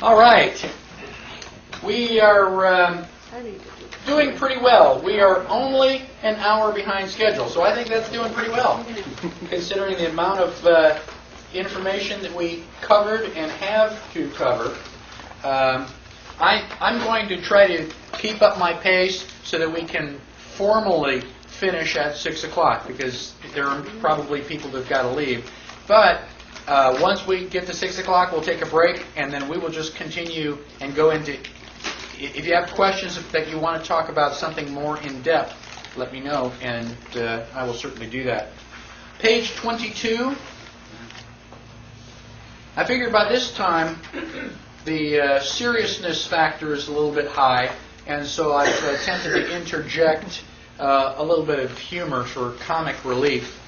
All right. We are doing pretty well. We are only an hour behind schedule, so I think that's doing pretty well, considering the amount of information that we covered and have to cover. I'm going to try to keep up my pace so that we can formally finish at 6 o'clock, because there are probably people that have got to leave. But once we get to 6 o'clock, we'll take a break, and then we will just continue and go into... If you have questions that you want to talk about something more in depth, let me know, and I will certainly do that. Page 22. I figured by this time the seriousness factor is a little bit high, and so I've attempted to interject a little bit of humor for comic relief.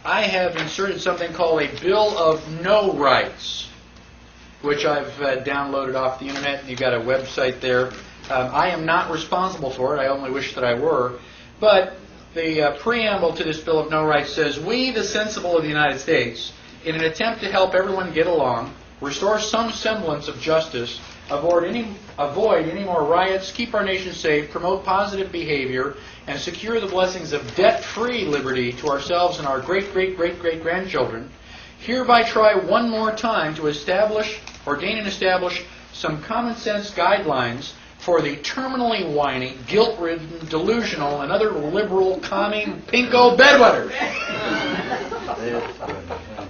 I have inserted something called a Bill of No Rights, which I've downloaded off the internet, and you've got a website there. I am not responsible for it. I only wish that I were. But the preamble to this Bill of No Rights says, "We, the sensible of the United States, in an attempt to help everyone get along, restore some semblance of justice, avoid any more riots, keep our nation safe, promote positive behavior, and secure the blessings of debt-free liberty to ourselves and our great-great-great-great-grandchildren, hereby try one more time to ordain and establish some common-sense guidelines for the terminally whiny, guilt-ridden, delusional, and other liberal, commie, pinko bedwetters."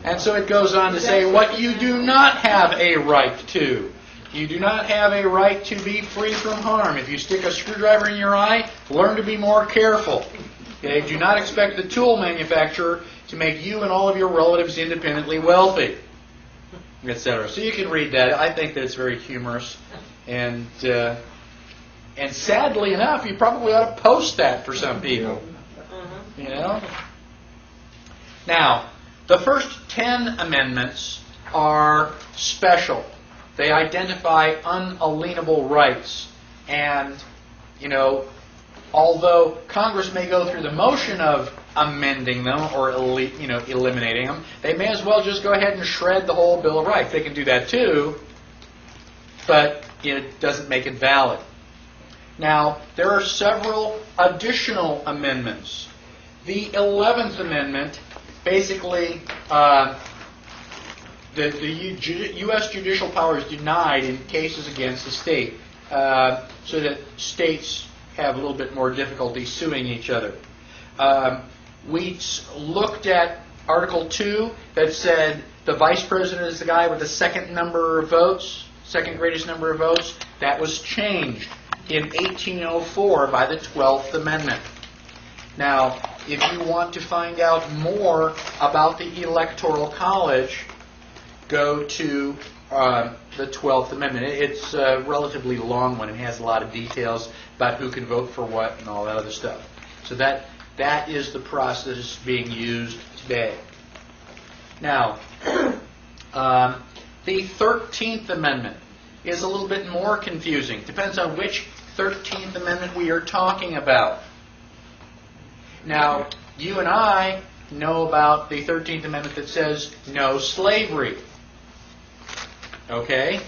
And so it goes on to say what you do not have a right to. You do not have a right to be free from harm. If you stick a screwdriver in your eye, learn to be more careful. Okay? Do not expect the tool manufacturer to make you and all of your relatives independently wealthy, etc. So you can read that. I think that it's very humorous. And sadly enough, you probably ought to post that for some people. You know? Now, the first 10 amendments are special. They identify unalienable rights. And, although Congress may go through the motion of amending them or eliminating them, they may as well just go ahead and shred the whole Bill of Rights. They can do that too, but it doesn't make it valid. Now, there are several additional amendments. The 11th Amendment basically... The U.S. judicial power is denied in cases against the state, so that states have a little bit more difficulty suing each other. We looked at Article 2 that said the vice president is the guy with the second greatest number of votes. That was changed in 1804 by the 12th Amendment. Now, if you want to find out more about the Electoral College, go to the 12th Amendment. It's a relatively long one. It has a lot of details about who can vote for what and all that other stuff. So that is the process being used today. Now, the 13th Amendment is a little bit more confusing. Depends on which 13th Amendment we are talking about. Now, you and I know about the 13th Amendment that says no slavery. Okay?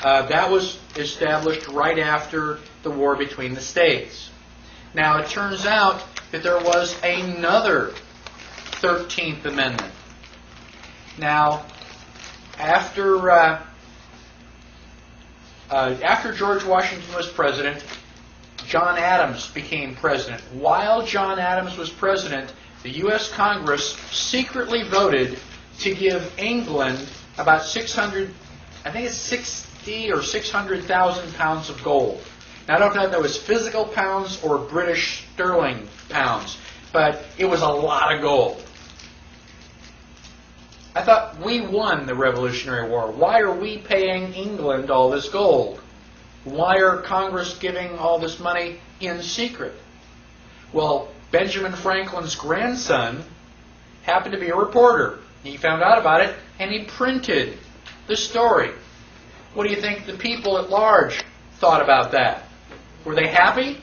That was established right after the war between the states. Now, it turns out that there was another 13th Amendment. Now, after George Washington was president, John Adams became president. While John Adams was president, the U.S. Congress secretly voted to give England about 60 or 600,000 pounds of gold. Now, I don't know if that was physical pounds or British sterling pounds, but it was a lot of gold. I thought, we won the Revolutionary War. Why are we paying England all this gold? Why are Congress giving all this money in secret? Well, Benjamin Franklin's grandson happened to be a reporter. He found out about it, and he printed the story. What do you think the people at large thought about that? Were they happy?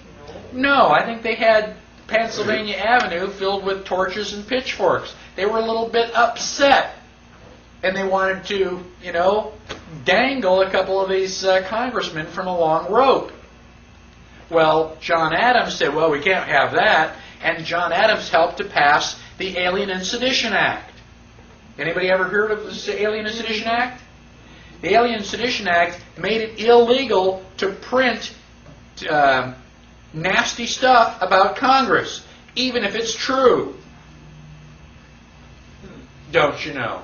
No, I think they had Pennsylvania Avenue filled with torches and pitchforks. They were a little bit upset and they wanted to, dangle a couple of these congressmen from a long rope. Well, John Adams said, well, we can't have that, and John Adams helped to pass the Alien and Sedition Act. Anybody ever heard of the Alien and Sedition Act? The Alien and Sedition Act made it illegal to print nasty stuff about Congress, even if it's true. Don't you know?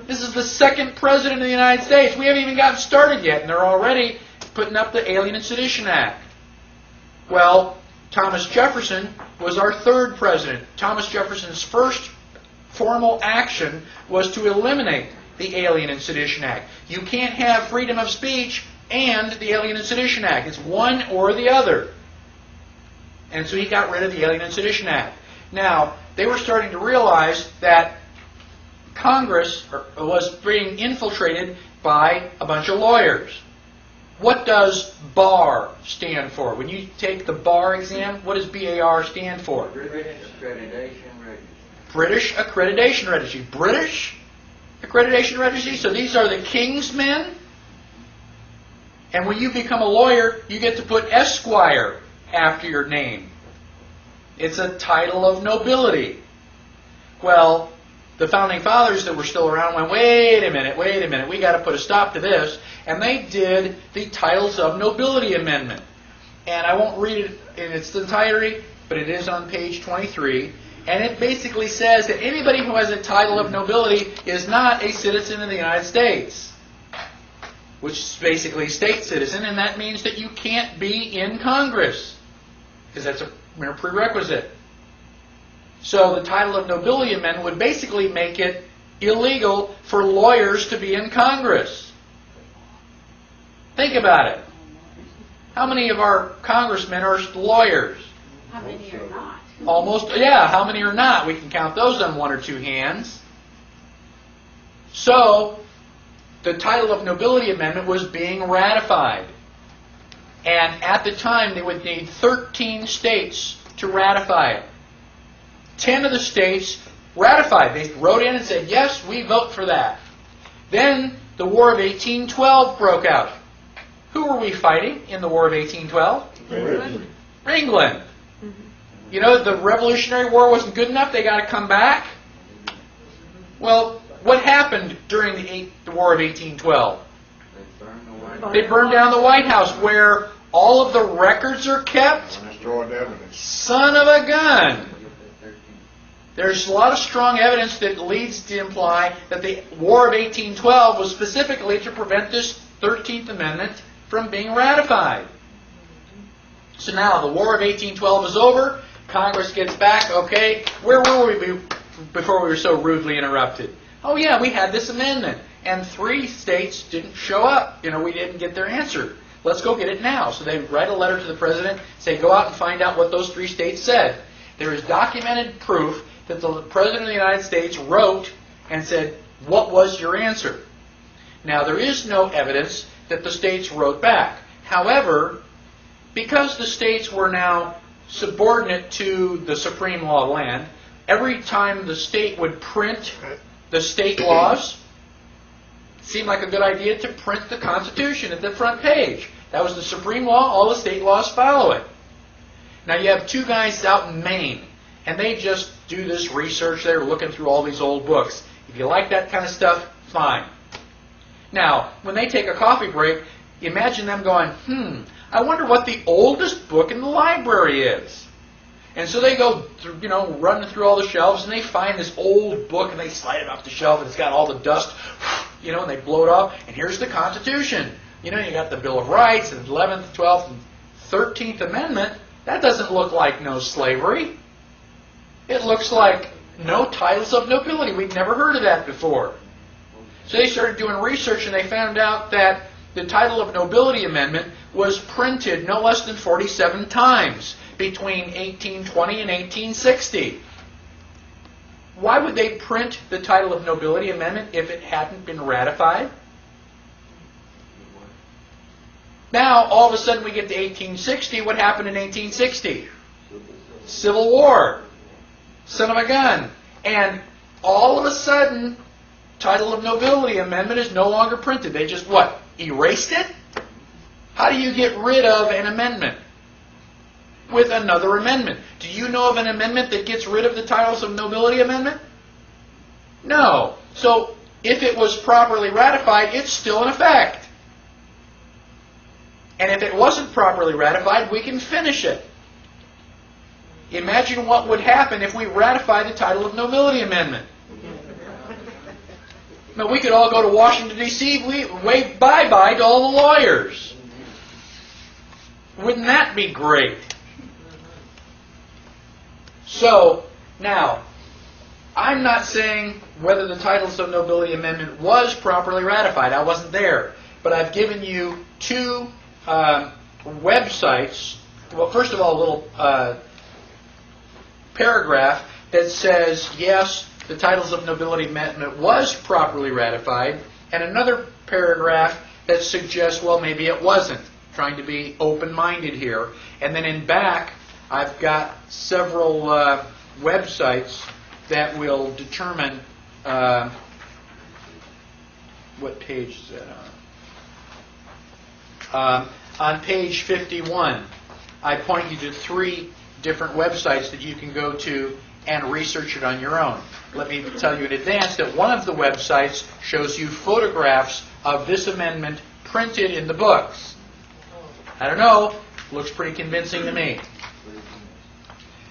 This is the second president of the United States. We haven't even gotten started yet, and they're already putting up the Alien and Sedition Act. Well, Thomas Jefferson was our third president. Thomas Jefferson's first formal action was to eliminate the Alien and Sedition Act. You can't have freedom of speech and the Alien and Sedition Act. It's one or the other. And so he got rid of the Alien and Sedition Act. Now, they were starting to realize that Congress was being infiltrated by a bunch of lawyers. What does BAR stand for? When you take the BAR exam, what does BAR stand for? British Accreditation Registry. British Accreditation Registry. British Accreditation Registry? So these are the king's men? And when you become a lawyer, you get to put Esquire after your name. It's a title of nobility. Well, the Founding Fathers that were still around went, wait a minute, we got to put a stop to this. And they did the Titles of Nobility Amendment. And I won't read it in its entirety, but it is on page 23. And it basically says that anybody who has a title of nobility is not a citizen of the United States, which is basically state citizen, and that means that you can't be in Congress, because that's a prerequisite. So the title of nobility amendment would basically make it illegal for lawyers to be in Congress. Think about it. How many of our congressmen are lawyers? How many are not? Almost, yeah, how many are not? We can count those on one or two hands. So, the title of nobility amendment was being ratified. And at the time, they would need 13 states to ratify it. 10 of the states ratified. They wrote in and said, yes, we vote for that. Then the War of 1812 broke out. Who were we fighting in the War of 1812? England. You know, the Revolutionary War wasn't good enough. They got to come back. Well, what happened during the War of 1812? They burned down the White House, where all of the records are kept. Son of a gun. There's a lot of strong evidence that leads to imply that the War of 1812 was specifically to prevent this 13th Amendment from being ratified. So now the War of 1812 is over. Congress gets back. Okay, where were we before we were so rudely interrupted? Oh yeah, we had this amendment. And 3 states didn't show up. We didn't get their answer. Let's go get it now. So they write a letter to the president, say, go out and find out what those 3 states said. There is documented proof that the President of the United States wrote and said, what was your answer? Now, there is no evidence that the states wrote back. However, because the states were now subordinate to the supreme law of the land, every time the state would print the state laws, it seemed like a good idea to print the Constitution at the front page. That was the supreme law. All the state laws follow it. Now, you have 2 guys out in Maine, and they just do this research. They're looking through all these old books. If you like that kind of stuff, fine. Now, when they take a coffee break, imagine them going, I wonder what the oldest book in the library is. And so they go through, running through all the shelves, and they find this old book, and they slide it off the shelf, and it's got all the dust, and they blow it off, and here's the Constitution. You got the Bill of Rights, and the 11th, 12th, and 13th Amendment. That doesn't look like no slavery. It looks like no titles of nobility. We'd never heard of that before. So they started doing research, and they found out that the title of nobility amendment was printed no less than 47 times between 1820 and 1860. Why would they print the title of nobility amendment if it hadn't been ratified? Now, all of a sudden we get to 1860. What happened in 1860? Civil War. Son of a gun. And all of a sudden, title of nobility amendment is no longer printed. They just, what, erased it? How do you get rid of an amendment? With another amendment. Do you know of an amendment that gets rid of the titles of nobility amendment? No. So, if it was properly ratified, it's still in effect. And if it wasn't properly ratified, we can finish it. Imagine what would happen if we ratify the title of nobility amendment. Now, we could all go to Washington, D.C., wave bye-bye to all the lawyers. Wouldn't that be great? So, now, I'm not saying whether the titles of nobility amendment was properly ratified. I wasn't there. But I've given you two websites. Well, first of all, a little paragraph that says, yes, the titles of nobility amendment was properly ratified, and another paragraph that suggests, well, maybe it wasn't. Trying to be open-minded here. And then in back, I've got several websites that will determine what page is that on? On page 51, I point you to 3 different websites that you can go to and research it on your own. Let me tell you in advance that one of the websites shows you photographs of this amendment printed in the books. I don't know, looks pretty convincing to me.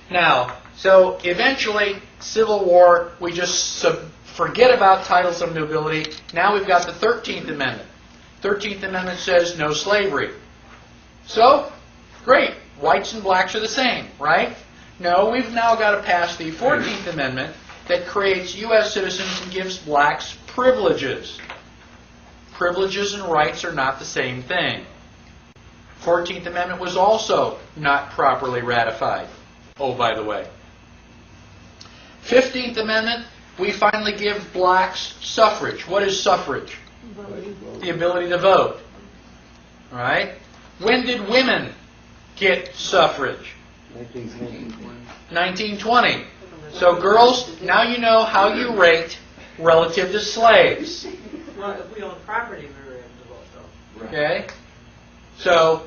Now, so eventually, Civil War, we just forget about titles of nobility. Now we've got the 13th Amendment. 13th Amendment says no slavery. So, great, whites and blacks are the same, right? No, we've now got to pass the 14th Amendment that creates U.S. citizens and gives blacks privileges. Privileges and rights are not the same thing. 14th Amendment was also not properly ratified. Oh, by the way. 15th Amendment, we finally give blacks suffrage. What is suffrage? The ability to vote. All right? When did women get suffrage? 1920. So girls, now you know how you rate relative to slaves. Well, if we own property, we were able to vote, though. Okay? So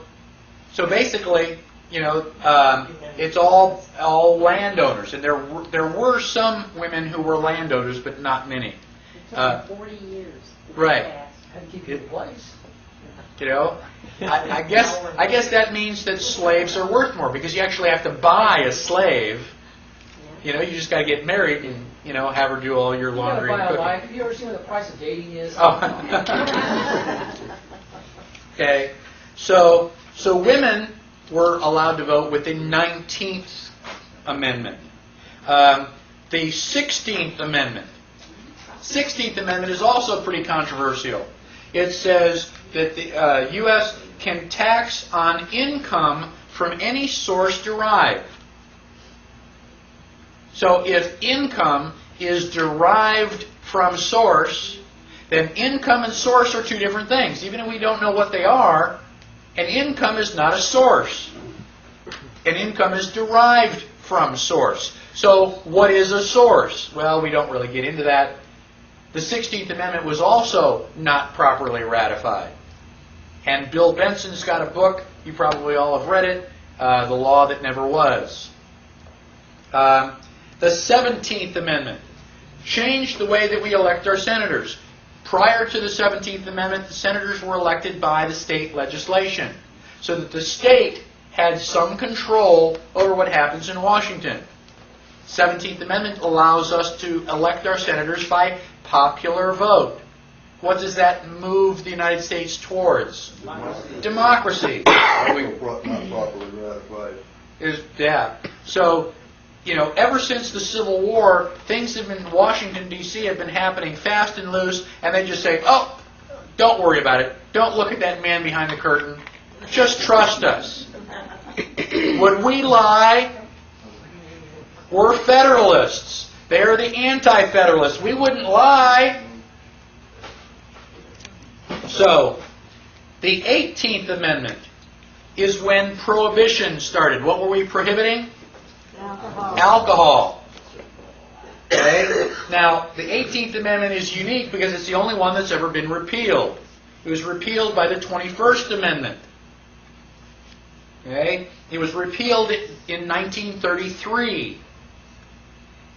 basically, you know, it's all landowners, and there were some women who were landowners, but not many. It took 40 years. Right. Had to keep your place. You know, I guess that means that slaves are worth more because you actually have to buy a slave. You know, you just got to get married and have her do all your laundry and cooking. Have you ever seen what the price of dating is? Oh. Okay, so women were allowed to vote with the 19th Amendment. The 16th Amendment. 16th Amendment is also pretty controversial. It says that the U.S. can tax on income from any source derived. So if income is derived from source, then income and source are two different things. Even if we don't know what they are, an income is not a source. An income is derived from source. So what is a source? Well, we don't really get into that. The 16th Amendment was also not properly ratified. And Bill Benson's got a book, you probably all have read it, The Law That Never Was. The 17th Amendment changed the way that we elect our senators. Prior to the 17th Amendment, the senators were elected by the state legislation, so that the state had some control over what happens in Washington. 17th Amendment allows us to elect our senators by popular vote. What does that move the United States towards? Democracy. Not properly ratified. Yeah. So, ever since the Civil War, things in Washington, D.C. have been happening fast and loose, and they just say, oh, don't worry about it. Don't look at that man behind the curtain. Just trust us. Would we lie? We're Federalists. They're the anti-Federalists. We wouldn't lie. So, the 18th Amendment is when Prohibition started. What were we prohibiting? Alcohol. Alcohol. Okay? Now, the 18th Amendment is unique because it's the only one that's ever been repealed. It was repealed by the 21st Amendment. Okay? It was repealed in 1933.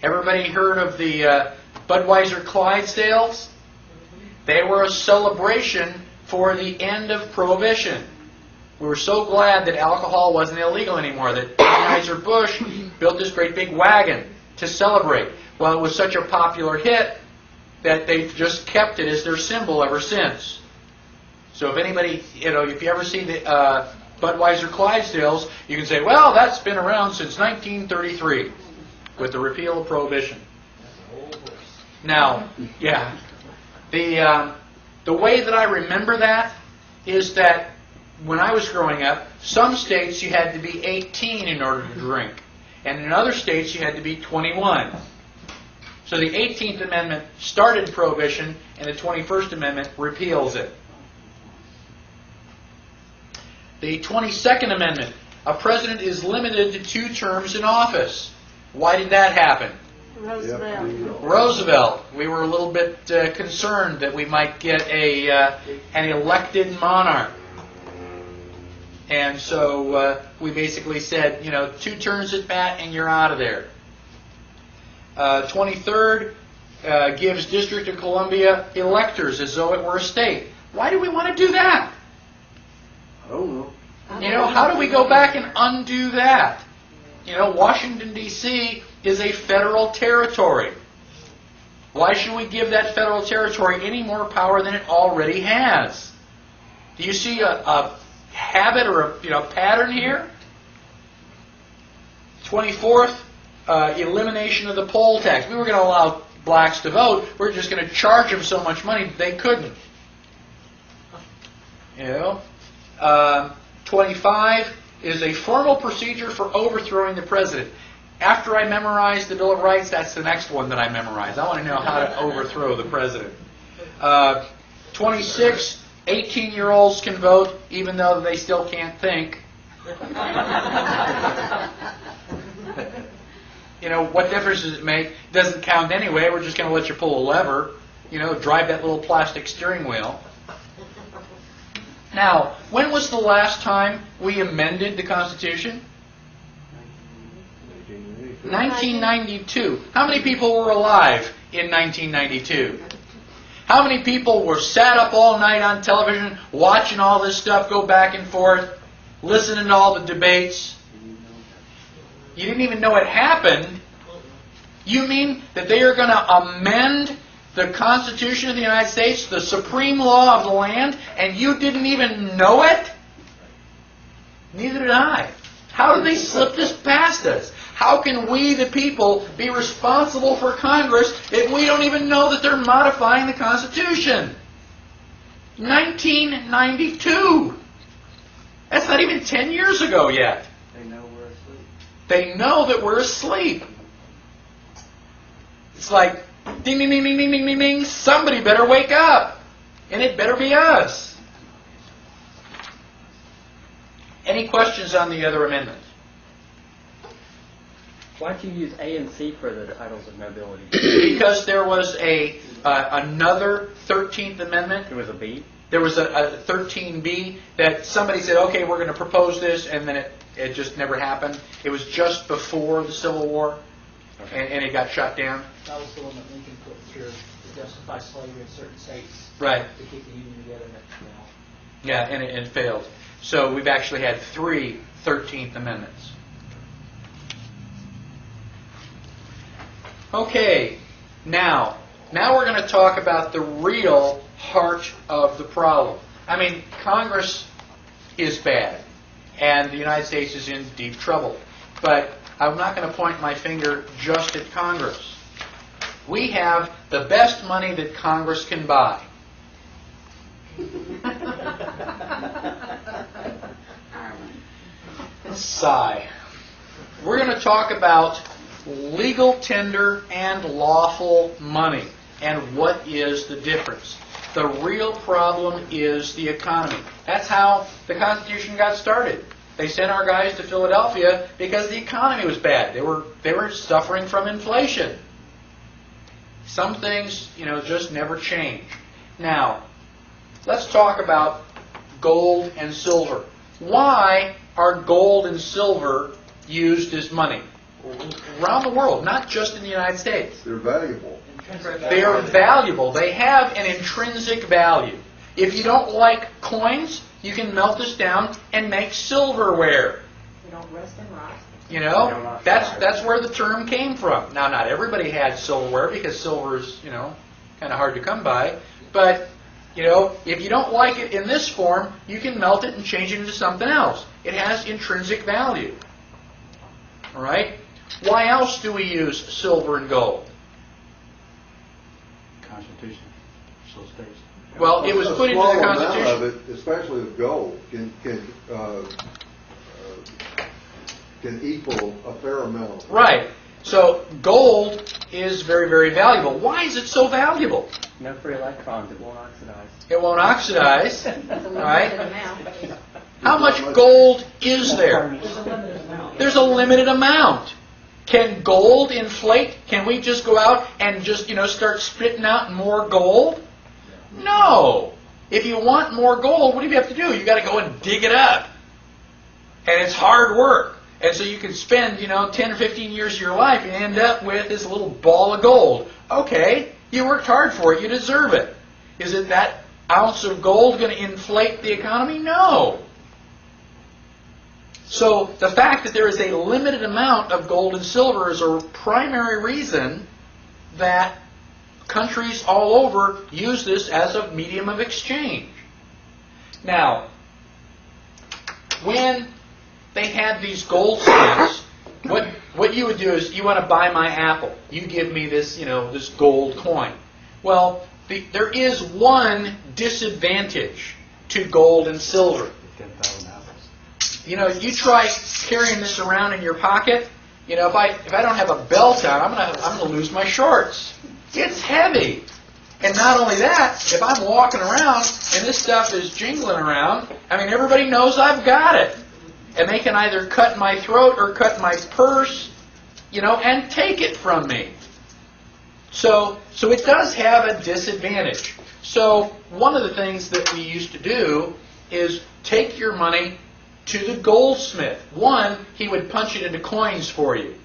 Everybody heard of the Budweiser Clydesdales? They were a celebration for the end of Prohibition. We were so glad that alcohol wasn't illegal anymore that Anheuser-Busch built this great big wagon to celebrate. Well, it was such a popular hit that they've just kept it as their symbol ever since. So if anybody, if you ever see the Budweiser Clydesdales, you can say, well, that's been around since 1933 with the repeal of Prohibition. Now, yeah, the way that I remember that is that when I was growing up, some states you had to be 18 in order to drink, and in other states you had to be 21. So the 18th Amendment started Prohibition, and the 21st Amendment repeals it. The 22nd Amendment, a president is limited to 2 terms in office. Why did that happen? Roosevelt. We were a little bit concerned that we might get an elected monarch. And so we basically said, 2 turns at bat and you're out of there. 23rd gives District of Columbia electors as though it were a state. Why do we want to do that? I don't know. How do we go back and undo that? Washington, D.C. is a federal territory. Why should we give that federal territory any more power than it already has? Do you see a habit or a pattern here? 24th, elimination of the poll tax. We were going to allow blacks to vote. We're just going to charge them so much money they couldn't. 25 is a formal procedure for overthrowing the president. After I memorize the Bill of Rights, that's the next one that I memorize. I want to know how to overthrow the president. 26, 18-year-olds can vote even though they still can't think. What difference does it make? It doesn't count anyway. We're just going to let you pull a lever. Drive that little plastic steering wheel. Now, when was the last time we amended the Constitution? 1992. How many people were alive in 1992? How many people were sat up all night on television watching all this stuff go back and forth, listening to all the debates? You didn't even know it happened. You mean that they are going to amend the Constitution of the United States, the supreme law of the land, and you didn't even know it? Neither did I. How did they slip this past us? How can we, the people, be responsible for Congress if we don't even know that they're modifying the Constitution? 1992. That's not even 10 years ago yet. They know we're asleep. They know that we're asleep. It's like, ding, ding, ding, ding, ding, ding, ding, ding. Somebody better wake up. And it better be us. Any questions on the other amendments? Why'd you use A and C for the titles of nobility? Because there was another 13th Amendment. It was a B? There was a 13B that somebody said, okay, we're going to propose this, and then it just never happened. It was just before the Civil War, Okay. and it got shut down. That was the one that Lincoln put through to justify slavery in certain states. Right. To keep the Union together. And it failed. Yeah, and it failed. So we've actually had 3 13th Amendments. Okay, now we're going to talk about the real heart of the problem. I mean, Congress is bad, and the United States is in deep trouble. But I'm not going to point my finger just at Congress. We have the best money that Congress can buy. Sigh. We're going to talk about legal tender and lawful money, and what is the difference. The real problem is the economy. That's how the Constitution got started. They sent our guys to Philadelphia because the economy was bad. They were suffering from inflation. Some things, just never change. Now, let's talk about gold and silver. Why are gold and silver used as money? Around the world, not just in the United States. They're valuable. They are valuable. They have an intrinsic value. If you don't like coins, you can melt this down and make silverware. They don't rust and rot. That's where the term came from. Now, not everybody had silverware because silver is, kind of hard to come by. But, if you don't like it in this form, you can melt it and change it into something else. It has intrinsic value. All right? Why else do we use silver and gold? Constitution. So states. Well, it was put into the A small amount Constitution. of it, especially of gold, can equal a fair amount. Right. So gold is very, very valuable. Why is it so valuable? No free electrons, it won't oxidize. It won't oxidize. It's a limited Right? amount. How much gold is there? There's a limited amount. There's a limited amount. Can gold inflate? Can we just go out and just, start spitting out more gold? No. If you want more gold, what do you have to do? You got to go and dig it up. And it's hard work. And so you can spend, 10 or 15 years of your life and end up with this little ball of gold. Okay, you worked hard for it. You deserve it. Is it that ounce of gold going to inflate the economy? No. So the fact that there is a limited amount of gold and silver is a primary reason that countries all over use this as a medium of exchange. Now, when they had these goldsmiths, what you would do is, you want to buy my apple. You give me this, this gold coin. Well, there is one disadvantage to gold and silver. 10,000 apples. You try carrying this around in your pocket. If I don't have a belt on, I'm gonna lose my shorts. It's heavy. And not only that, if I'm walking around and this stuff is jingling around, everybody knows I've got it. And they can either cut my throat or cut my purse, and take it from me. So it does have a disadvantage. So one of the things that we used to do is take your money to the goldsmith. One, he would punch it into coins for you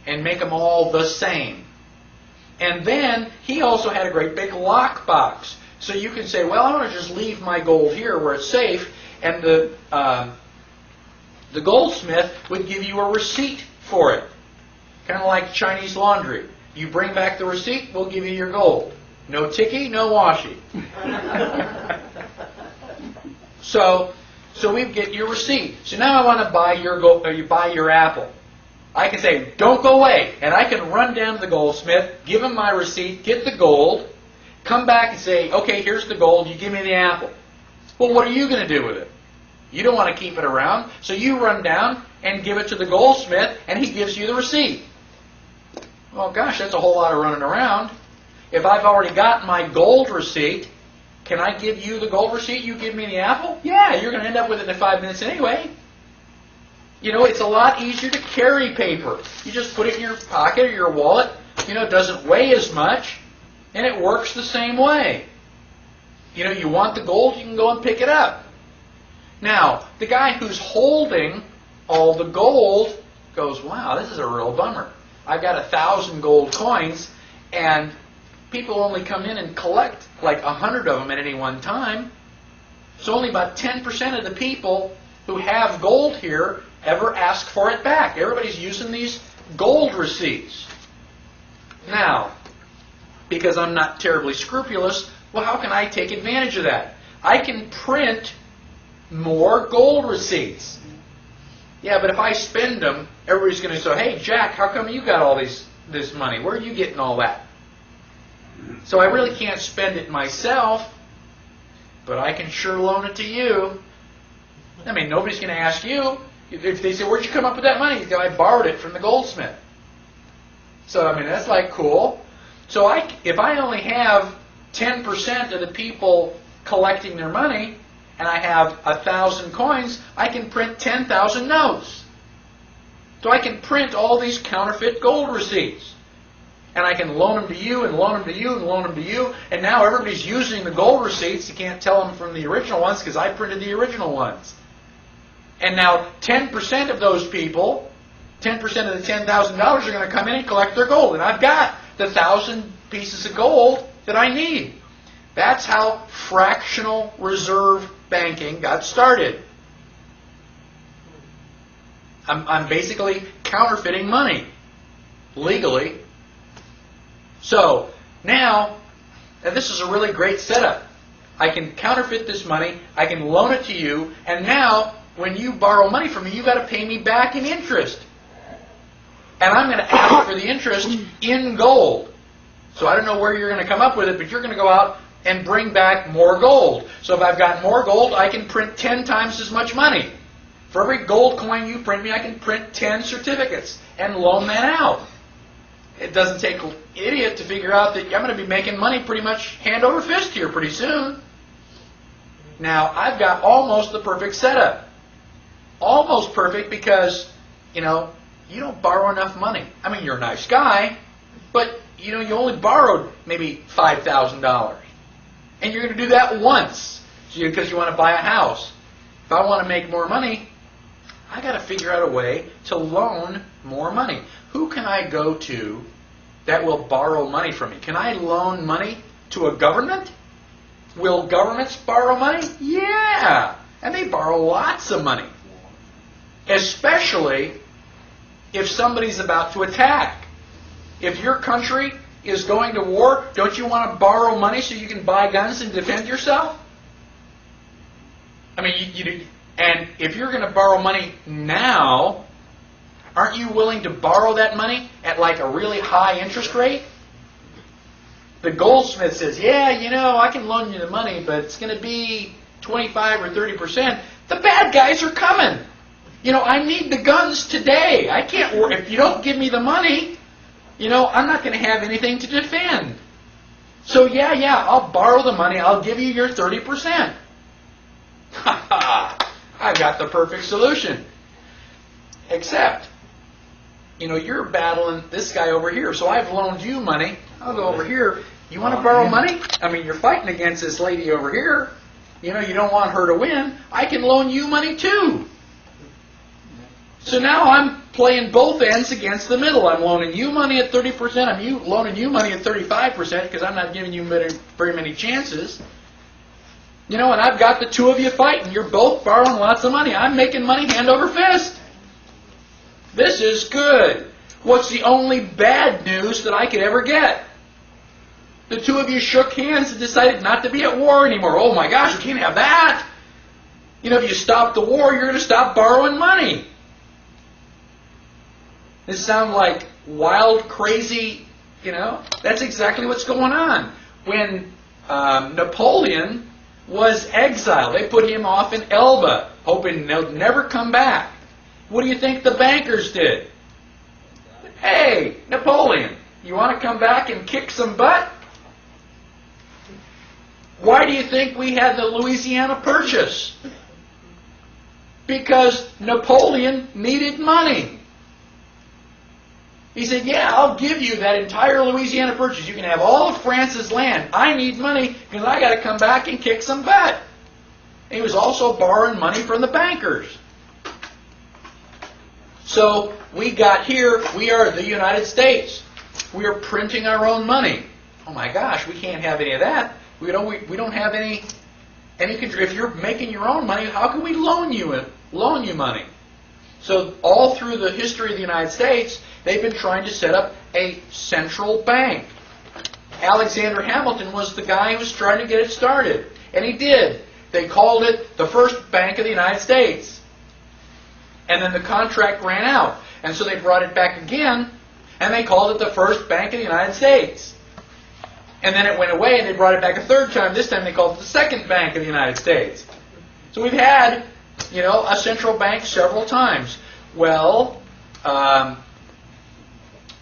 and make them all the same. And then he also had a great big lock box. So you can say, well, I want to just leave my gold here where it's safe, and the goldsmith would give you a receipt for it. Kind of like Chinese laundry. You bring back the receipt, we'll give you your gold. No ticky, no washi. So we get your receipt. So now I want to buy your gold, or you buy your apple. I can say, don't go away. And I can run down to the goldsmith, give him my receipt, get the gold, come back and say, okay, here's the gold, you give me the apple. Well, what are you going to do with it? You don't want to keep it around, so you run down and give it to the goldsmith, and he gives you the receipt. Well, gosh, that's a whole lot of running around. If I've already got my gold receipt, can I give you the gold receipt, you give me the apple? Yeah, you're going to end up with it in 5 minutes anyway. It's a lot easier to carry paper. You just put it in your pocket or your wallet. It doesn't weigh as much, and it works the same way. You want the gold, you can go and pick it up. Now, the guy who's holding all the gold goes, wow, this is a real bummer. I've got 1,000 gold coins, and people only come in and collect like 100 of them at any one time. So only about 10% of the people who have gold here ever ask for it back. Everybody's using these gold receipts. Now, because I'm not terribly scrupulous, well, how can I take advantage of that? I can print more gold receipts. Yeah, but if I spend them, everybody's going to say, hey, Jack, how come you got all this money? Where are you getting all that? So I really can't spend it myself, but I can sure loan it to you. Nobody's going to ask you. If they say, where'd you come up with that money? I borrowed it from the goldsmith. So, that's like cool. So if I only have 10% of the people collecting their money, and I have 1,000 coins, I can print 10,000 notes. So I can print all these counterfeit gold receipts. And I can loan them to you and loan them to you and loan them to you. And now everybody's using the gold receipts. You can't tell them from the original ones because I printed the original ones. And now 10% of those people, 10% of the $10,000 are going to come in and collect their gold. And I've got the 1,000 pieces of gold that I need. That's how fractional reserve banking got started. I'm basically counterfeiting money legally. So now, and this is a really great setup. I can counterfeit this money, I can loan it to you, and now when you borrow money from me, you've got to pay me back in interest. And I'm going to ask for the interest in gold. So I don't know where you're going to come up with it, but you're going to go out and bring back more gold. So if I've got more gold, I can print 10 times as much money. For every gold coin you print me, I can print 10 certificates and loan that out. It doesn't take an idiot to figure out that I'm going to be making money pretty much hand over fist here pretty soon. Now, I've got almost the perfect setup. Almost perfect because, you don't borrow enough money. I mean, you're a nice guy, but, you only borrowed maybe $5,000. And you're going to do that once because you want to buy a house. If I want to make more money, I got to figure out a way to loan more money. Who can I go to that will borrow money from me? Can I loan money to a government? Will governments borrow money? Yeah. And they borrow lots of money. Especially if somebody's about to attack. If your country is going to war, don't you want to borrow money so you can buy guns and defend yourself? I mean, and if you're going to borrow money now, aren't you willing to borrow that money at like a really high interest rate? The goldsmith says, yeah, I can loan you the money, but it's going to be 25 or 30%. The bad guys are coming. I need the guns today. I can't work. If you don't give me the money, I'm not going to have anything to defend. So yeah, I'll borrow the money. I'll give you your 30%. Ha ha! I've got the perfect solution. Except, you're battling this guy over here. So I've loaned you money. I'll go over here. You want to borrow money? I mean, you're fighting against this lady over here. You don't want her to win. I can loan you money too. So now I'm playing both ends against the middle. I'm loaning you money at 30%. I'm loaning you money at 35% because I'm not giving you very many chances. And I've got the two of you fighting. You're both borrowing lots of money. I'm making money hand over fist. This is good. What's the only bad news that I could ever get? The two of you shook hands and decided not to be at war anymore. Oh my gosh, you can't have that. If you stop the war, you're going to stop borrowing money. This sounds like wild, crazy, That's exactly what's going on. When Napoleon was exiled, they put him off in Elba, hoping he'll never come back. What do you think the bankers did? Hey, Napoleon, you want to come back and kick some butt? Why do you think we had the Louisiana Purchase? Because Napoleon needed money. He said, yeah, I'll give you that entire Louisiana Purchase. You can have all of France's land. I need money because I got to come back and kick some butt. And he was also borrowing money from the bankers. So we got here, we are the United States. We are printing our own money. Oh my gosh, we can't have any of that. We don't have any control. If you're making your own money, how can we loan you money? So all through the history of the United States, they've been trying to set up a central bank. Alexander Hamilton was the guy who was trying to get it started. And he did. They called it the First Bank of the United States. And then the contract ran out. And so they brought it back again, and they called it the First Bank of the United States. And then it went away, and they brought it back a third time. This time they called it the Second Bank of the United States. So we've had, a central bank several times. Well,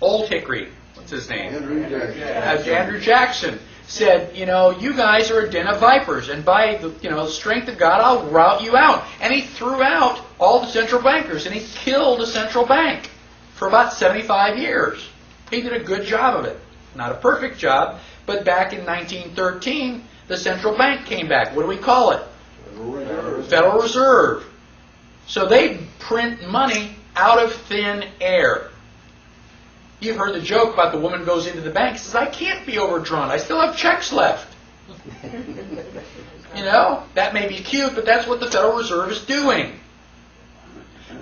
Old Hickory, what's his name? Andrew Jackson said, you guys are a den of vipers, and by the strength of God, I'll rout you out. And he threw out all the central bankers, and he killed a central bank for about 75 years. He did a good job of it. Not a perfect job, but back in 1913, the central bank came back. What do we call it? Federal Reserve. So they print money out of thin air. You've heard the joke about the woman goes into the bank and says, I can't be overdrawn. I still have checks left. You know, that may be cute, but that's what the Federal Reserve is doing.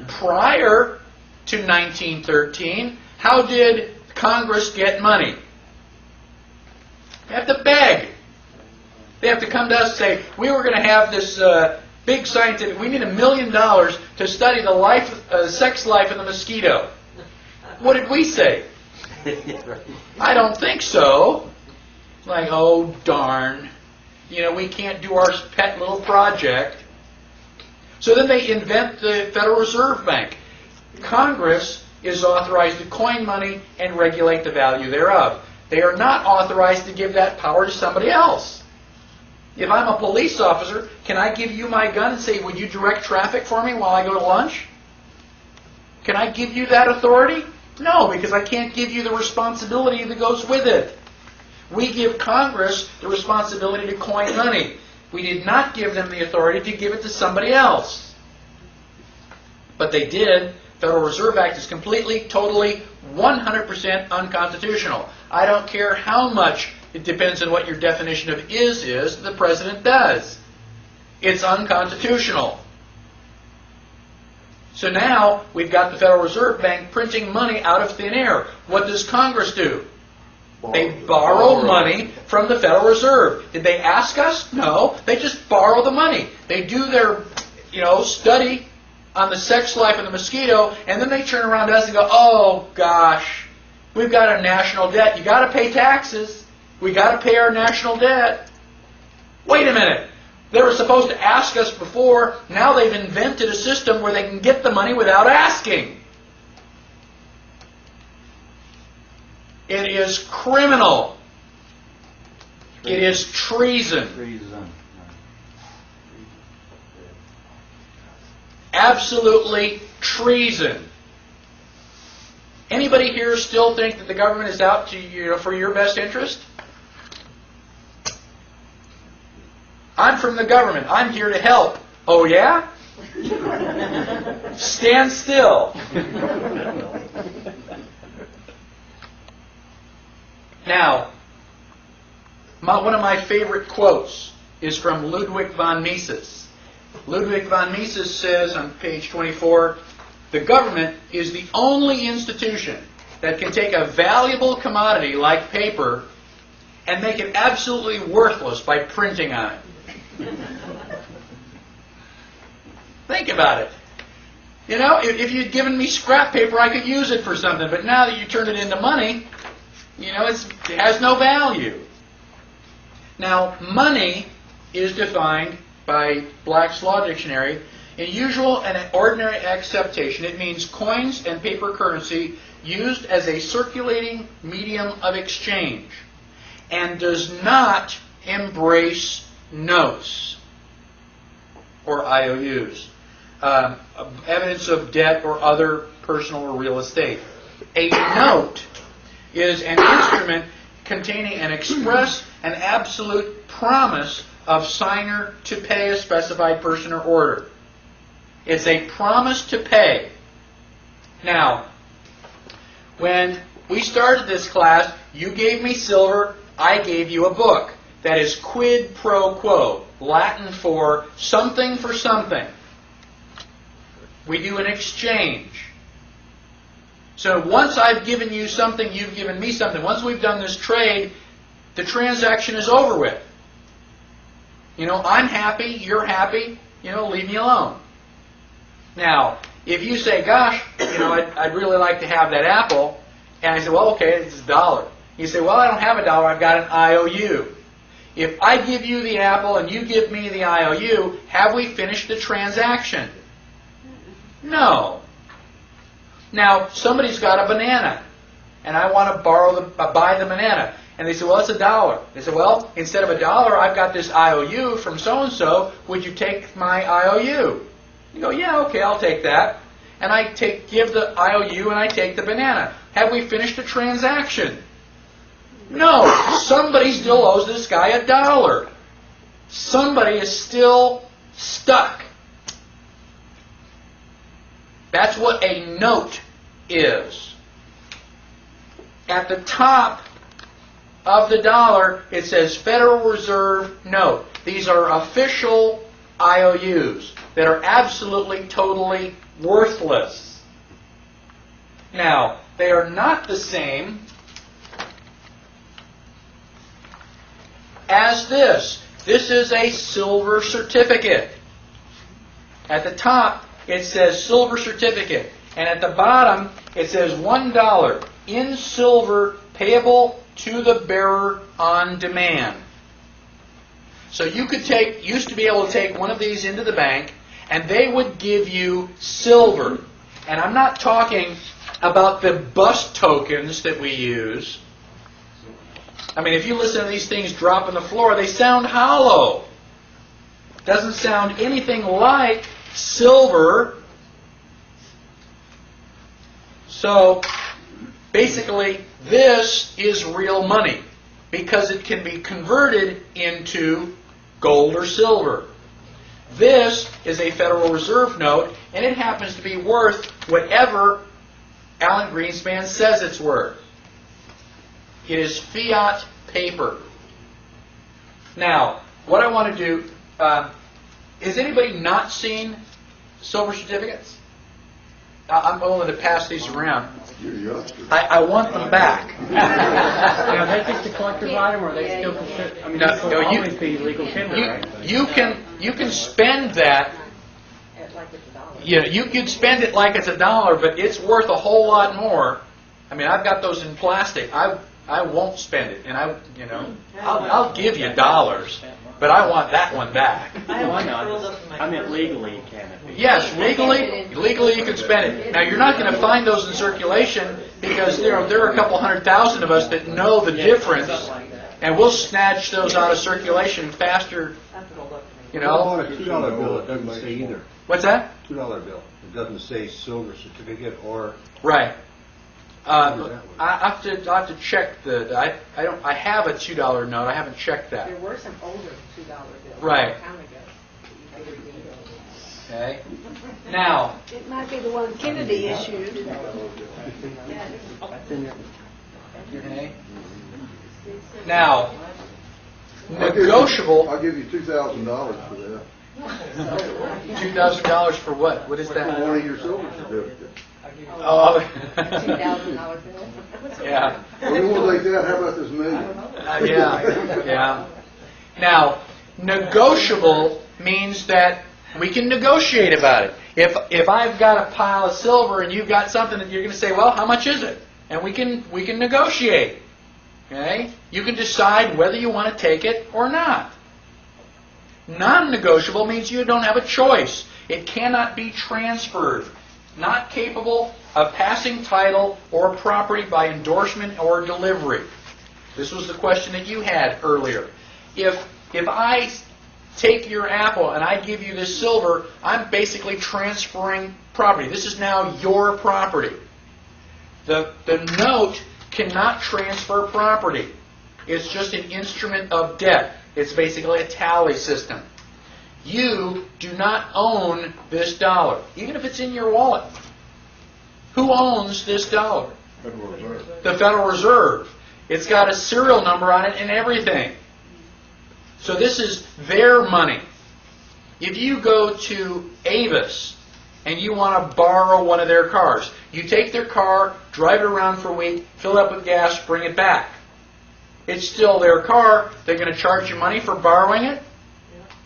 Prior to 1913, how did Congress get money? They have to beg. They have to come to us and say, we were going to have this big scientific, we need $1 million to study the sex life of the mosquito. What did we say? I don't think so. Like, oh, darn. You know, we can't do our pet little project. So then they invent the Federal Reserve Bank. Congress is authorized to coin money and regulate the value thereof. They are not authorized to give that power to somebody else. If I'm a police officer, can I give you my gun and say, would you direct traffic for me while I go to lunch? Can I give you that authority? No, because I can't give you the responsibility that goes with it. We give Congress the responsibility to coin money. We did not give them the authority to give it to somebody else. But they did. Federal Reserve Act is completely, totally, 100% unconstitutional. I don't care how much, it depends on what your definition of is, the president does. It's unconstitutional. So now we've got the Federal Reserve Bank printing money out of thin air. What does Congress do? They borrow money from the Federal Reserve. Did they ask us? No. They just borrow the money. They do their, study on the sex life of the mosquito, and then they turn around to us and go, oh, gosh, we've got a national debt. You got to pay taxes. We got to pay our national debt. Wait a minute. They were supposed to ask us before. Now they've invented a system where they can get the money without asking. It is criminal. It is treason. Absolutely treason. Anybody here still think that the government is out to for your best interest? I'm from the government. I'm here to help. Oh yeah? Stand still. Now, one of my favorite quotes is from Ludwig von Mises. Ludwig von Mises says on page 24, the government is the only institution that can take a valuable commodity like paper and make it absolutely worthless by printing on it. Think about it. If you'd given me scrap paper, I could use it for something, but now that you turn it into money, it has no value. Now, money is defined by Black's Law Dictionary. In usual and ordinary acceptation, it means coins and paper currency used as a circulating medium of exchange and does not embrace notes or IOUs, evidence of debt or other personal or real estate. A note is an instrument containing an express and absolute promise of signer to pay a specified person or order. It's a promise to pay. Now, when we started this class, you gave me silver, I gave you a book. That is quid pro quo, Latin for something. We do an exchange. So once I've given you something, you've given me something. Once we've done this trade, the transaction is over with. I'm happy, you're happy, leave me alone. Now, if you say, gosh, I'd really like to have that apple, and I say, well, okay, it's $1. You say, well, I don't have $1, I've got an IOU. If I give you the apple and you give me the IOU, have we finished the transaction? No. Now, somebody's got a banana, and I want to buy the banana. And they say, well, it's $1. They say, well, instead of $1, I've got this IOU from so-and-so. Would you take my IOU? You go, yeah, okay, I'll take that. And I give the IOU and I take the banana. Have we finished a transaction? No. Somebody still owes this guy $1. Somebody is still stuck. That's what a note is. At the top of the dollar, it says Federal Reserve note. These are official IOUs that are absolutely, totally worthless. Now, they are not the same as this. This is a silver certificate. At the top, it says silver certificate. And at the bottom, it says $1 in silver payable to the bearer on demand. So you could used to be able to take one of these into the bank, and they would give you silver. And I'm not talking about the bus tokens that we use. I mean, if you listen to these things drop on the floor, they sound hollow. Doesn't sound anything like silver. So, basically, this is real money because it can be converted into gold or silver. This is a Federal Reserve note, and it happens to be worth whatever Alan Greenspan says it's worth. It is fiat paper. Now, what I want to do, has anybody not seen silver certificates? I'm willing to pass these around. You're a youngster. I want them back. Are they just a collector's item, or are they still considered? I mean, No, this will no, you- always be legal tender, right? You can spend that. Like it's $1. You know, you could spend it like it's $1, but it's worth a whole lot more. I mean, I've got those in plastic. I won't spend it, and I'll give you dollars, but I want that one back. I have Why one curled not? up in my I meant closet. legally, can it be? Yes, legally you can spend it. Now you're not going to find those in circulation because there are a couple 100,000 of us that know the difference, and we'll snatch those out of circulation faster. That's rolled up to me. You What know, about a $2 bill? It doesn't say either. what's that? $2 bill. It doesn't say silver certificate or. Right. I have to check the. I have a $2 note. I haven't checked that. There were some older $2 bills. Right. A long time ago. Okay. Now, It might be the one Kennedy issued. That's in there. okay. Now, negotiable. I'll give you $2,000 for that. $2,000 for what? What is For that? one of your silver certificates. Oh. $2,000 bill. Yeah. Well, you want to take that? How about this million? Yeah. Now, negotiable means that we can negotiate about it. If I've got a pile of silver and you've got something that you're going to say, well, how much is it? And we can negotiate. Okay? You can decide whether you want to take it or not. Non-negotiable means you don't have a choice. It cannot be transferred. Not capable of passing title or property by endorsement or delivery. This was the question that you had earlier. If I take your apple and I give you this silver, I'm basically transferring property. This is now your property. The note cannot transfer property. It's just an instrument of debt. It's basically a tally system. You do not own this dollar, even if it's in your wallet. Who owns this dollar? Federal Reserve. The Federal Reserve. It's got a serial number on it and everything. So this is their money. If you go to Avis and you want to borrow one of their cars, you take their car, drive it around for a week, fill it up with gas, bring it back. It's still their car. They're going to charge you money for borrowing it?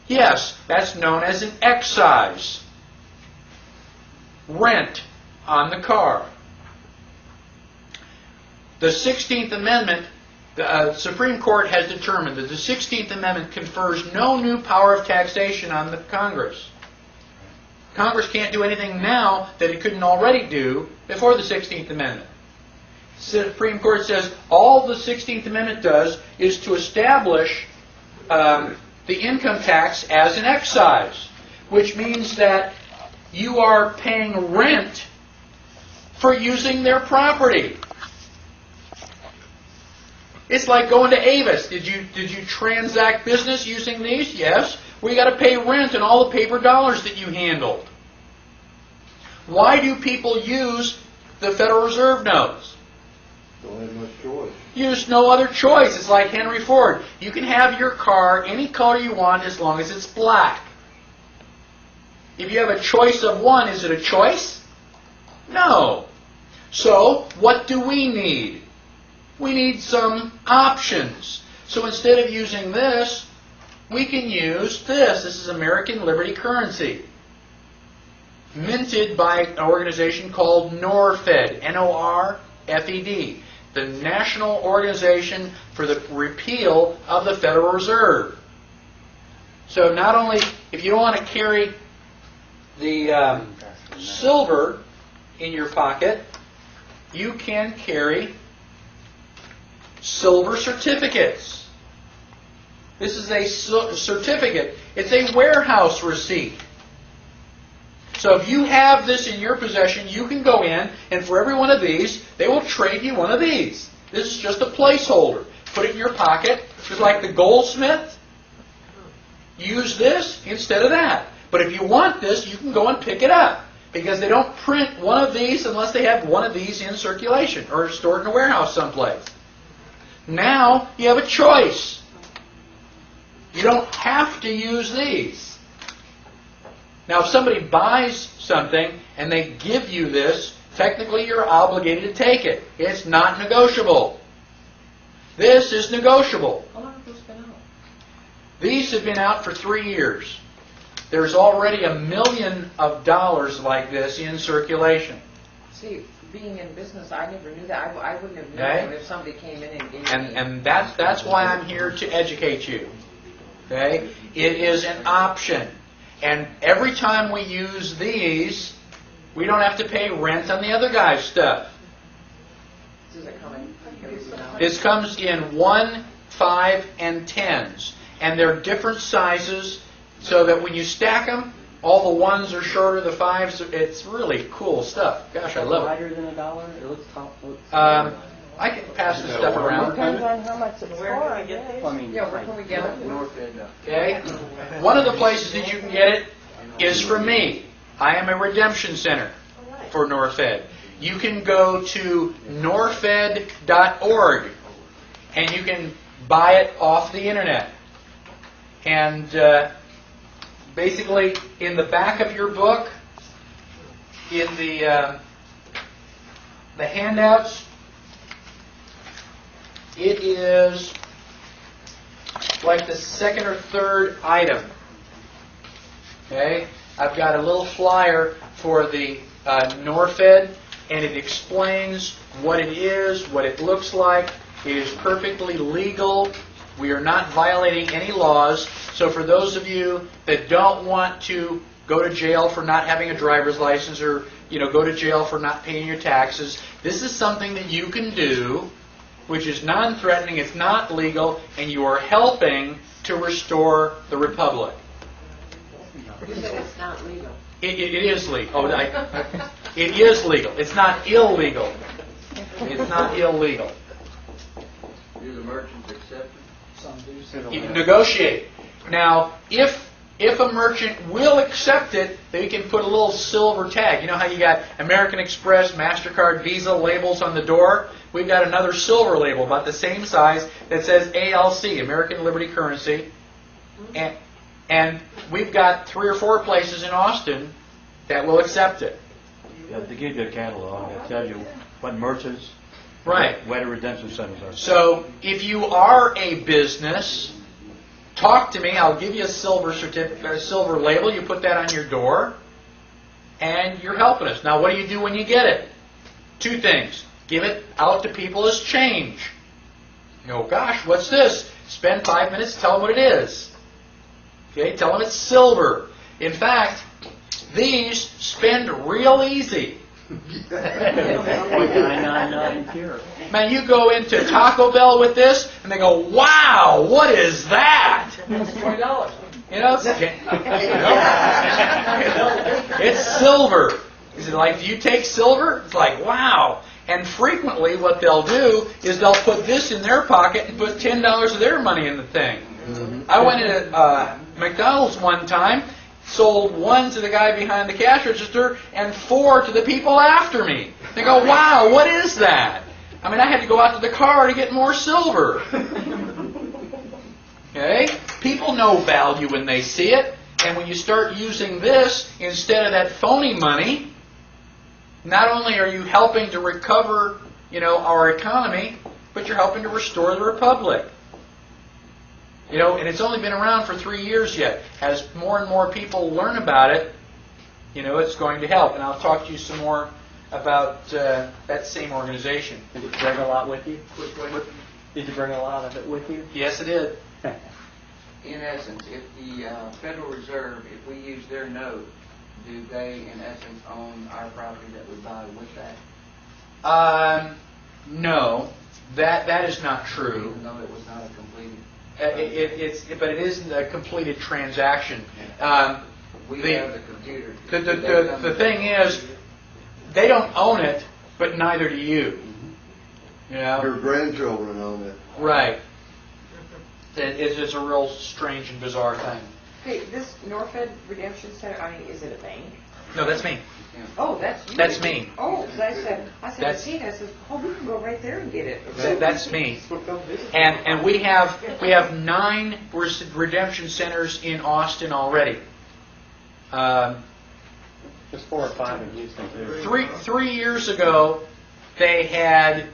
Yes, that's known as an excise. Rent on the car. The 16th Amendment, the Supreme Court has determined that the 16th Amendment confers no new power of taxation on the Congress. Congress can't do anything now that it couldn't already do before the 16th Amendment. The Supreme Court says all the 16th Amendment does is to establish the income tax as an excise, which means that you are paying rent for using their property. It's like going to Avis. Did you transact business using these? Yes. Well, you got to pay rent and all the paper dollars that you handled. Why do people use the Federal Reserve notes? Don't have much choice. There's no other choice. It's like Henry Ford. You can have your car any color you want as long as it's black. If you have a choice of one, is it a choice? No. So, what do we need? We need some options. So instead of using this, we can use this. This is American Liberty currency, minted by an organization called NORFED, N-O-R-F-E-D, the National Organization for the Repeal of the Federal Reserve. So not only, if you don't want to carry the silver in your pocket, you can carry silver certificates. This is a certificate. It's a warehouse receipt. So if you have this in your possession, you can go in, and for every one of these, they will trade you one of these. This is just a placeholder. Put it in your pocket, just like the goldsmith. Use this instead of that. But if you want this, you can go and pick it up, because they don't print one of these unless they have one of these in circulation or stored in a warehouse someplace. Now you have a choice. You don't have to use these. Now if somebody buys something and they give you this, technically you're obligated to take it. It's not negotiable. This is negotiable. How long have those been out? These have been out for 3 years. There's already $1 million like this in circulation. See, being in business, I never knew that. I wouldn't have known Okay. if somebody came in and gave me. And that's why I'm here to educate you. Okay? It is an option. And every time we use these, we don't have to pay rent on the other guy's stuff. Does it come in? This comes in 1, 5, and 10s. And they're different sizes, so that when you stack them, all the 1s are shorter, the 5s, it's really cool stuff. Gosh, I love it. Lighter than $1? It looks top. I can pass this stuff around. Depends on how much it's Where for, can I we get guess. these? I mean, Yeah, where can we get it? North End. Okay? One of the places that you can get it is from me. I am a redemption center for NorFed. You can go to norfed.org and you can buy it off the internet. And basically, in the back of your book, in the handouts, it is like the second or third item. Okay, I've got a little flyer for the NorFed, and it explains what it is, what it looks like. It is perfectly legal. We are not violating any laws. So for those of you that don't want to go to jail for not having a driver's license, or go to jail for not paying your taxes, this is something that you can do, which is non-threatening, it's not legal, and you are helping to restore the republic. You said it's not legal. It is legal. It is legal. It's not illegal. It's not illegal. Do the merchants accept it? Some do. You can negotiate. Now, if a merchant will accept it, they can put a little silver tag. You know how you got American Express, MasterCard, Visa labels on the door? We've got another silver label about the same size that says ALC, American Liberty Currency. And we've got 3 or 4 places in Austin that will accept it. Yeah, they give you a catalog that tells you what merchants, Right. where the redemption centers are. So if you are a business, talk to me. I'll give you a silver certificate, a silver label. You put that on your door, and you're helping us. Now, what do you do when you get it? 2 things. Give it out to people as change. You go, gosh, what's this? Spend 5 minutes, tell them what it is. Okay, tell them it's silver. In fact, these spend real easy. $9.99 here. Man, you go into Taco Bell with this, and they go, wow, what is that? It's $20. It's silver. Is it like, do you take silver? It's like, wow. And frequently what they'll do is they'll put this in their pocket and put $10 of their money in the thing. I went into McDonald's one time, sold 1 to the guy behind the cash register and 4 to the people after me. They go, wow, what is that? I mean, I had to go out to the car to get more silver. Okay? People know value when they see it. And when you start using this instead of that phony money, not only are you helping to recover, our economy, but you're helping to restore the republic. And it's only been around for 3 years yet. As more and more people learn about it, it's going to help. And I'll talk to you some more about that same organization. Did you bring a lot with you? Did you bring a lot of it with you? Yes, it did. In essence, if the Federal Reserve, if we use their note, do they, in essence, own our property that we buy with that? No, that is not true. Even though it was not a completed... But it isn't a completed transaction. We the- have the computer. The thing is, they don't own it, but neither do you. Your grandchildren own it. Right. It's a real strange and bizarre thing. Hey, this Norfed Redemption Center, is it a bank? No, that's me. Oh, that's you. That's me. Oh, because I said, That's- Tina, I said, we can go right there and get it. That's me. And we have 9 redemption centers in Austin already. There's 4 or 5 in Houston too. 3 years ago, they had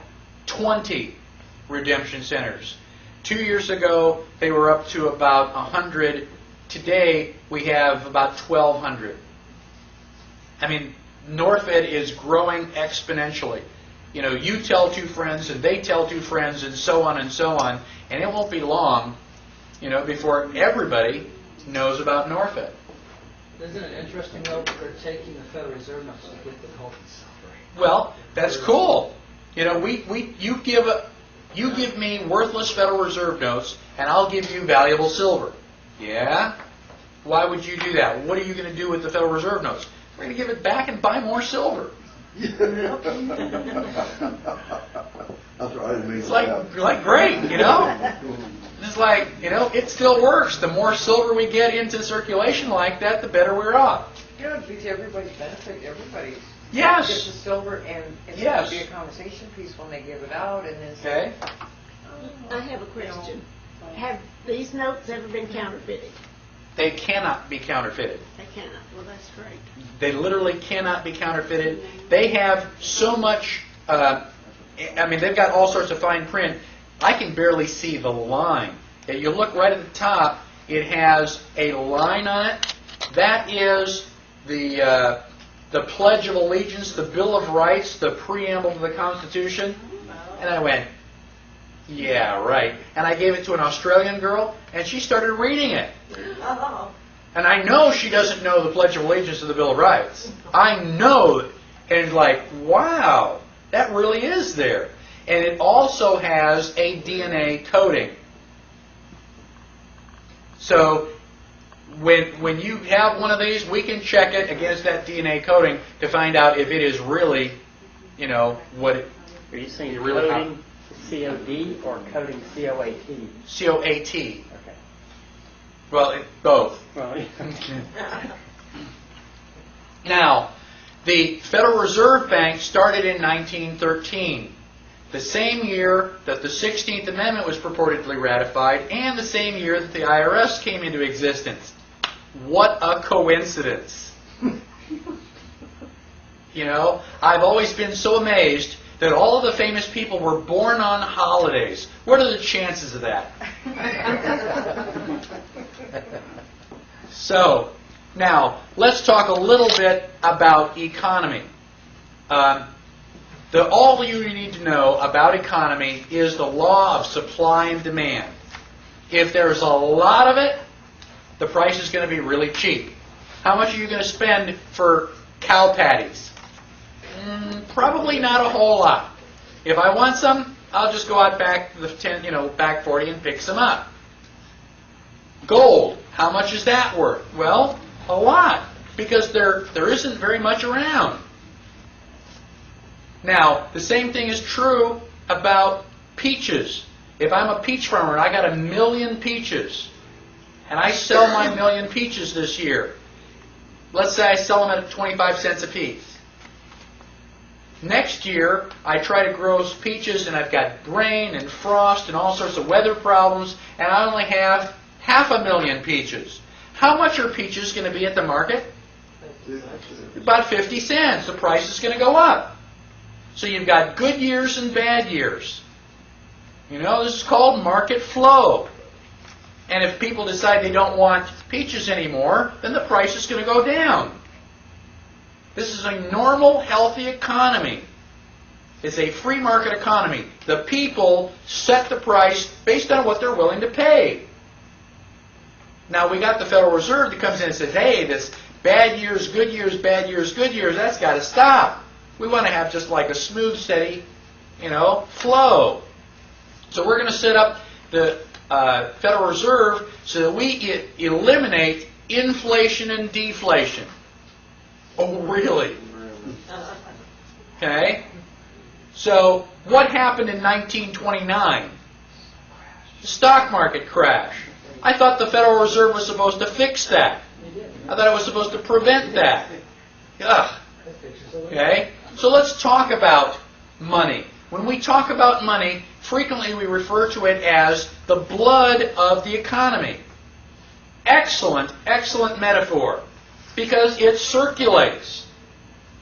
20 redemption centers. 2 years ago, they were up to about 100. Today, we have about 1,200. I mean, Norfed is growing exponentially. You tell 2 friends, and they tell 2 friends, and so on, and it won't be long, before everybody knows about Norfed. Isn't it interesting, though, they're taking the Federal Reserve notes to get the gold and silver? Well, that's cool. You give me worthless Federal Reserve notes, and I'll give you valuable silver. Yeah? Why would you do that? What are you going to do with the Federal Reserve notes? We're going to give it back and buy more silver. That's right, I didn't mean It's to like laugh. great, It's like, it still works. The more silver we get into circulation like that, the better we're off. It'd be to everybody's benefit, everybody Yes. gets the silver, and it's Yes. going to be a conversation piece when they give it out, and then Okay? I have a question. Have these notes ever been counterfeited? They cannot be counterfeited. They cannot. Well, that's great. They literally cannot be counterfeited. They have so much, they've got all sorts of fine print. I can barely see the line. You look right at the top, it has a line on it. That is the Pledge of Allegiance, the Bill of Rights, the preamble to the Constitution. And I went, yeah, right. And I gave it to an Australian girl, and she started reading it. Oh. And I know she doesn't know the Pledge of Allegiance to the Bill of Rights. I know it. And it's like, wow, that really is there. And it also has a DNA coding. So when you have one of these, we can check it against that DNA coding to find out if it is really, what it... Are you saying You really coding COD or coding COAT? COAT. Okay. Well, both. Well, Now, the Federal Reserve Bank started in 1913, the same year that the 16th Amendment was purportedly ratified, and the same year that the IRS came into existence. What a coincidence. I've always been so amazed that all of the famous people were born on holidays. What are the chances of that? So, now, let's talk a little bit about economy. All you need to know about economy is the law of supply and demand. If there's a lot of it, the price is going to be really cheap. How much are you going to spend for cow patties? Probably not a whole lot. If I want some, I'll just go out back to the back 40 and pick some up. Gold, how much is that worth? Well, a lot, because there isn't very much around. Now, the same thing is true about peaches. If I'm a peach farmer and I got 1 million peaches, and I sell my 1 million peaches this year, let's say I sell them at 25 cents a piece. Next year, I try to grow peaches and I've got rain and frost and all sorts of weather problems, and I only have 500,000 peaches. How much are peaches going to be at the market? About 50 cents. The price is going to go up. So you've got good years and bad years. You know, this is called market flow. And if people decide they don't want peaches anymore, then the price is going to go down. This is a normal, healthy economy. It's a free market economy. The people set the price based on what they're willing to pay. Now, we got the Federal Reserve that comes in and says, hey, this bad years, good years, bad years, good years, that's got to stop. We want to have just like a smooth, steady, flow. So we're going to set up the Federal Reserve so that we eliminate inflation and deflation. Oh, really? Okay. So what happened in 1929? The stock market crash. I thought the Federal Reserve was supposed to fix that. I thought it was supposed to prevent that. Ugh. Okay? So let's talk about money. When we talk about money, frequently we refer to it as the blood of the economy. Excellent, excellent metaphor. Because it circulates.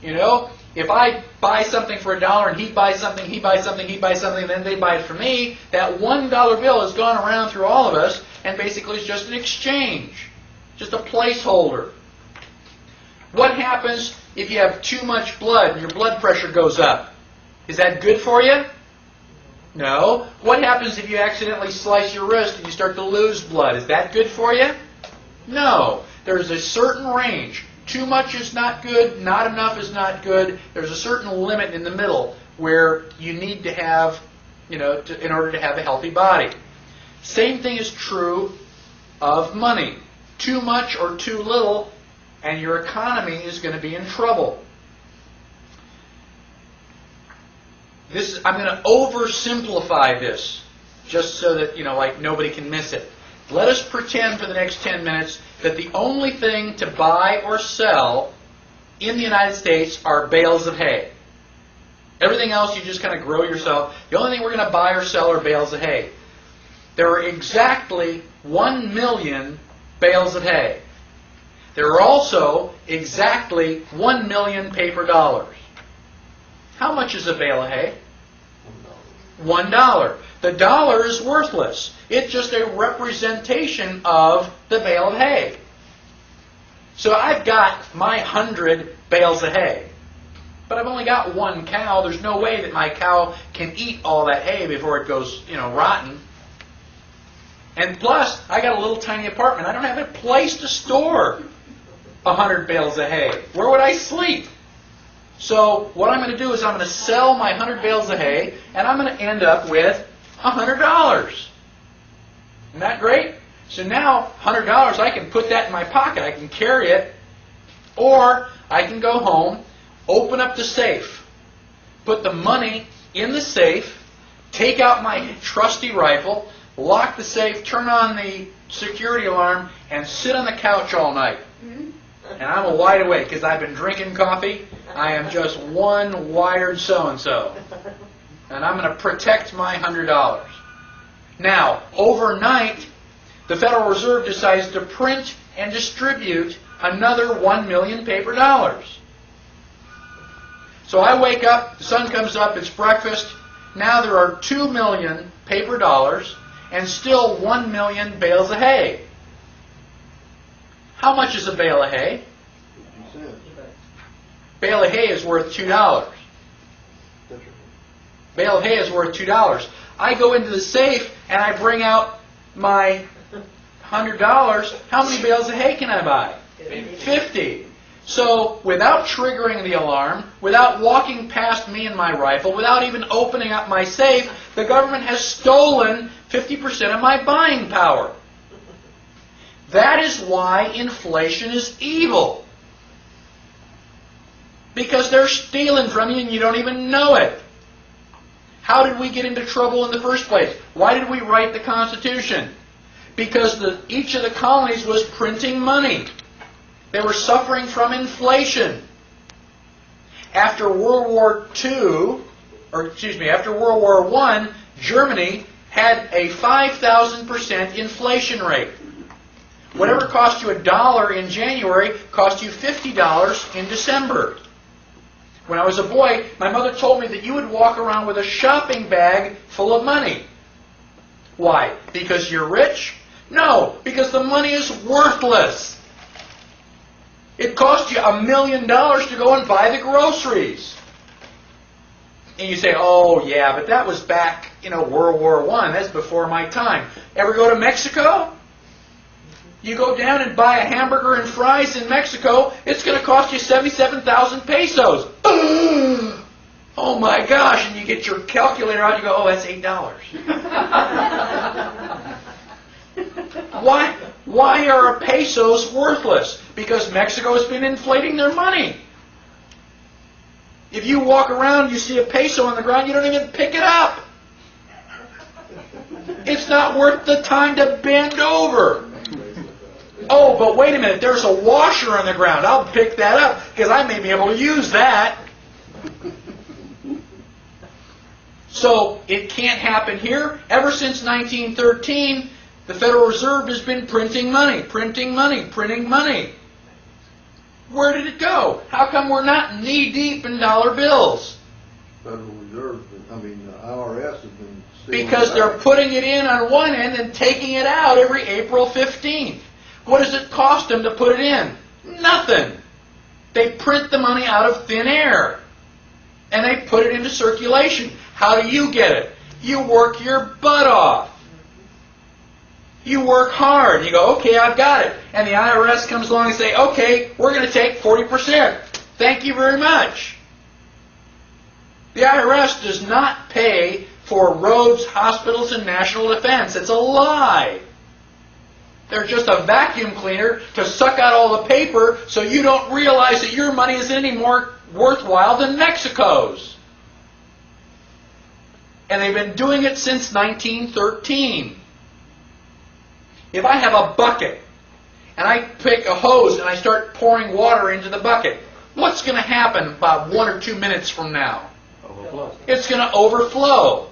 If I buy something for $1 and he buys something, he buys something, he buys something, and then they buy it for me, that $1 bill has gone around through all of us and basically is just an exchange. Just a placeholder. What happens if you have too much blood and your blood pressure goes up? Is that good for you? No. What happens if you accidentally slice your wrist and you start to lose blood? Is that good for you? No. There's a certain range. Too much is not good, not enough is not good. There's a certain limit in the middle where you need to have, in order to have a healthy body. Same thing is true of money. Too much or too little, and your economy is going to be in trouble. I'm going to oversimplify this, just so that, nobody can miss it. Let us pretend for the next 10 minutes that the only thing to buy or sell in the United States are bales of hay. Everything else you just kind of grow yourself. The only thing we're going to buy or sell are bales of hay. There are exactly 1 million bales of hay. There are also exactly 1 million paper dollars. How much is a bale of hay? $1. The dollar is worthless. It's just a representation of the bale of hay. So I've got my 100 bales of hay. But I've only got one cow. There's no way that my cow can eat all that hay before it goes, rotten. And plus, I got a little tiny apartment. I don't have a place to store 100 bales of hay. Where would I sleep? So what I'm going to do is I'm going to sell my 100 bales of hay, and I'm going to end up with $100. Isn't that great? So now, $100, I can put that in my pocket. I can carry it, or I can go home, open up the safe, put the money in the safe, take out my trusty rifle, lock the safe, turn on the security alarm, and sit on the couch all night. And I'm wide awake because I've been drinking coffee. I am just one wired so-and-so. And I'm going to protect my $100. Now, overnight, the Federal Reserve decides to print and distribute another 1 million paper dollars. So I wake up, the sun comes up, it's breakfast. Now there are 2 million paper dollars and still 1 million bales of hay. How much is a bale of hay? Bale of hay is worth $2. Bale of hay is worth $2. I go into the safe and I bring out my $100. How many bales of hay can I buy? 50. So without triggering the alarm, without walking past me and my rifle, without even opening up my safe, the government has stolen 50% of my buying power. That is why inflation is evil. Because they're stealing from you and you don't even know it. How did we get into trouble in the first place? Why did we write the Constitution? Because each of the colonies was printing money. They were suffering from inflation. After World War I, Germany had a 5,000% inflation rate. Whatever cost you $1 in January cost you $50 in December. When I was a boy, my mother told me that you would walk around with a shopping bag full of money. Why? Because you're rich? No, because the money is worthless. It cost you $1 million to go and buy the groceries. And you say, oh yeah, but that was back, World War I. That's before my time. Ever go to Mexico? You go down and buy a hamburger and fries in Mexico, it's going to cost you 77,000 pesos. Oh my gosh, and you get your calculator out and you go, oh, that's $8. Why are pesos worthless? Because Mexico has been inflating their money. If you walk around, you see a peso on the ground, you don't even pick it up. It's not worth the time to bend over. Oh, but wait a minute, there's a washer on the ground. I'll pick that up because I may be able to use that. So it can't happen here. Ever since 1913, the Federal Reserve has been printing money, printing money, printing money. Where did it go? How come we're not knee-deep in dollar bills? Federal Reserve, IRS has been stealing Because it they're out. putting it in on one end and taking it out every April 15th. What does it cost them to put it in? Nothing. They print the money out of thin air. And they put it into circulation. How do you get it? You work your butt off. You work hard. You go, okay, I've got it. And the IRS comes along and say, okay, we're going to take 40%. Thank you very much. The IRS does not pay for roads, hospitals, and national defense. It's a lie. They're just a vacuum cleaner to suck out all the paper so you don't realize that your money isn't any more worthwhile than Mexico's. And they've been doing it since 1913. If I have a bucket and I pick a hose and I start pouring water into the bucket, what's going to happen about 1 or 2 minutes from now? Overflow. It's going to overflow.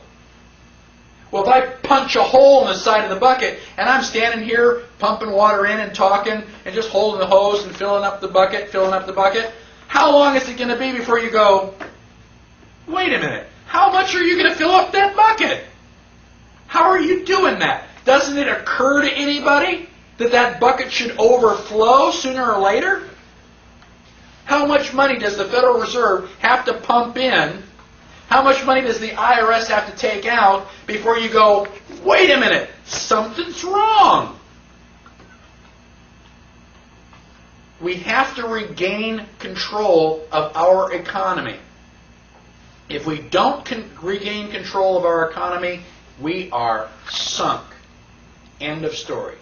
Well, if I punch a hole in the side of the bucket and I'm standing here pumping water in and talking and just holding the hose and filling up the bucket, how long is it going to be before you go, wait a minute, how much are you going to fill up that bucket? How are you doing that? Doesn't it occur to anybody that that bucket should overflow sooner or later? How much money does the Federal Reserve have to pump in? How much money does the IRS have to take out before you go, wait a minute, something's wrong? We have to regain control of our economy. If we don't regain control of our economy, we are sunk. End of story.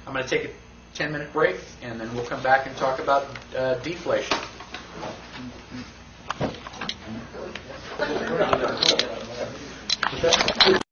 I'm going to take a 10-minute break, and then we'll come back and talk about deflation.